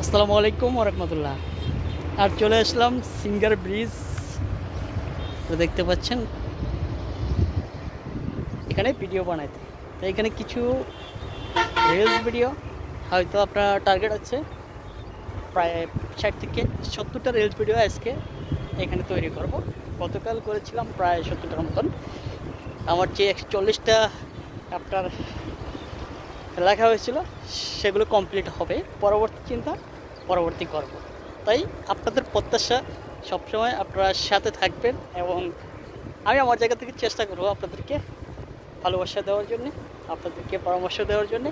আসসালামু আলাইকুম ওরহমতুল্লাহ। আর চলে আসলাম সিঙ্গার ব্রিজ। তো দেখতে পাচ্ছেন এখানে ভিডিও বানাইতে। তো এখানে কিছু রিলস ভিডিও, হয়তো আপনার টার্গেট আছে প্রায় 60 থেকে 70টা রিলস ভিডিও আজকে এখানে তৈরি করব। গতকাল করেছিলাম প্রায় 70টার মতন। আমার যে 140টা আপনার লেখা হয়েছিল সেগুলো কমপ্লিট হবে, পরবর্তী চিন্তা পরবর্তী করব। তাই আপনাদের প্রত্যাশা সবসময় আপনারা সাথে থাকবেন এবং আমি আমার জায়গা থেকে চেষ্টা করব আপনাদেরকে ভালোবাসা দেওয়ার জন্যে, আপনাদেরকে পরামর্শ দেওয়ার জন্যে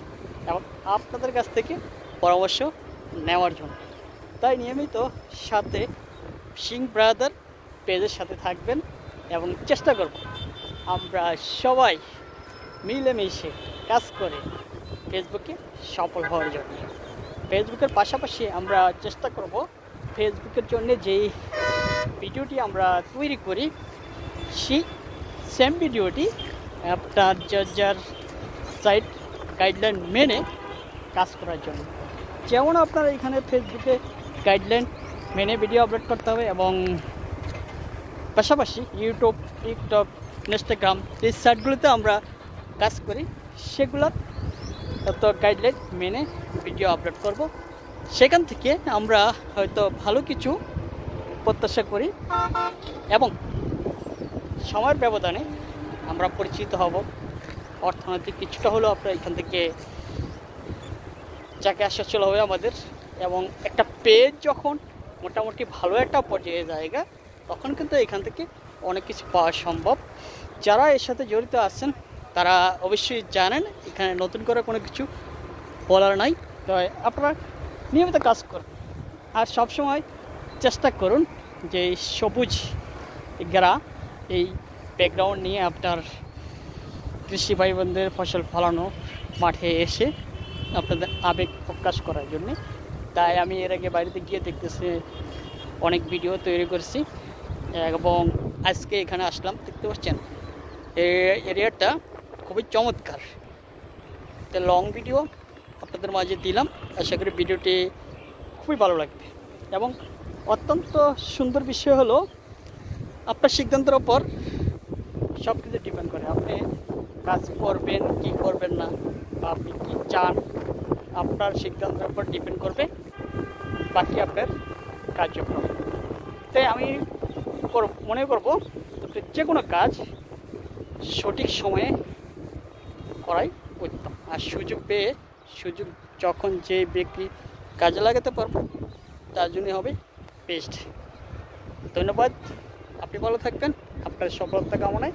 এবং আপনাদের কাছ থেকে পরামর্শ নেওয়ার জন্য। তাই নিয়মিত সাথে সিং ব্রাদার পেজের সাথে থাকবেন এবং চেষ্টা করব আমরা সবাই মিলেমিশে কাজ করে ফেসবুকে সফল হওয়ার জন্য। ফেসবুকের পাশাপাশি আমরা চেষ্টা করব ফেসবুকের জন্য যেই ভিডিওটি আমরা তৈরি করি সেই সেম ভিডিওটি আপনার যার সাইট গাইডলাইন মেনে কাজ করার জন্য। যেমন আপনার এখানে ফেসবুকে গাইডলাইন মেনে ভিডিও আপলোড করতে হবে এবং পাশাপাশি ইউটিউব, টিকটক, ইনস্টাগ্রাম এই সাইটগুলোতে আমরা কাজ করি, সেগুলোর তো গাইডলাইন মেনে ভিডিও আপলোড করব। সেখান থেকে আমরা হয়তো ভালো কিছু প্রত্যাশা করি এবং সময়ের ব্যবধানে আমরা পরিচিত হব। অর্থনৈতিক কিছুটা হলেও আপনার এখান থেকে যাকে আসা চলে হবে আমাদের। এবং একটা পেজ যখন মোটামুটি ভালো একটা পর্যায়ে জায়গা, তখন কিন্তু এখান থেকে অনেক কিছু পাওয়া সম্ভব। যারা এর সাথে জড়িত আছেন তারা অবশ্যই জানেন, এখানে নতুন করে কোনো কিছু বলার নাই। তো আপনারা নিয়মিত কাজ করুন আর সবসময় চেষ্টা করুন যে সবুজ গ্রা এই ব্যাকগ্রাউন্ড নিয়ে আপনার কৃষি ভাই বোনদের ফসল ফলানো মাঠে এসে আপনাদের আবেগ প্রকাশ করার জন্যে। তাই আমি এর আগে বাড়িতে গিয়ে দেখতেছি অনেক ভিডিও তৈরি করেছি এবং আজকে এখানে আসলাম। দেখতে পাচ্ছেন এরিয়াটা খুবই চমৎকার। তো লং ভিডিও আপনাদের মাঝে দিলাম, আশা করি ভিডিওটি খুবই ভালো লাগবে। এবং অত্যন্ত সুন্দর বিষয় হলো আপনার সিদ্ধান্তের ওপর সব কিছু ডিপেন্ড করে। আপনি কাজ করবেন কি করবেন না, বা আপনি কী চান, আপনার সিদ্ধান্তের উপর ডিপেন্ড করবে বাকি আপনার কার্যক্রম। তাই আমি মনে করব যে কোনো কাজ সঠিক সময়ে করাই উত্তম। আর সুযোগ পেয়ে সুযোগ যখন যে ব্যক্তি কাজে লাগাতে পারবো তার জন্য হবে বেস্ট। ধন্যবাদ, আপনি ভালো থাকবেন। আপনার সফলতা কামনায়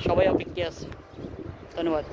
সবাই অপেক্ষায় আছে। ধন্যবাদ।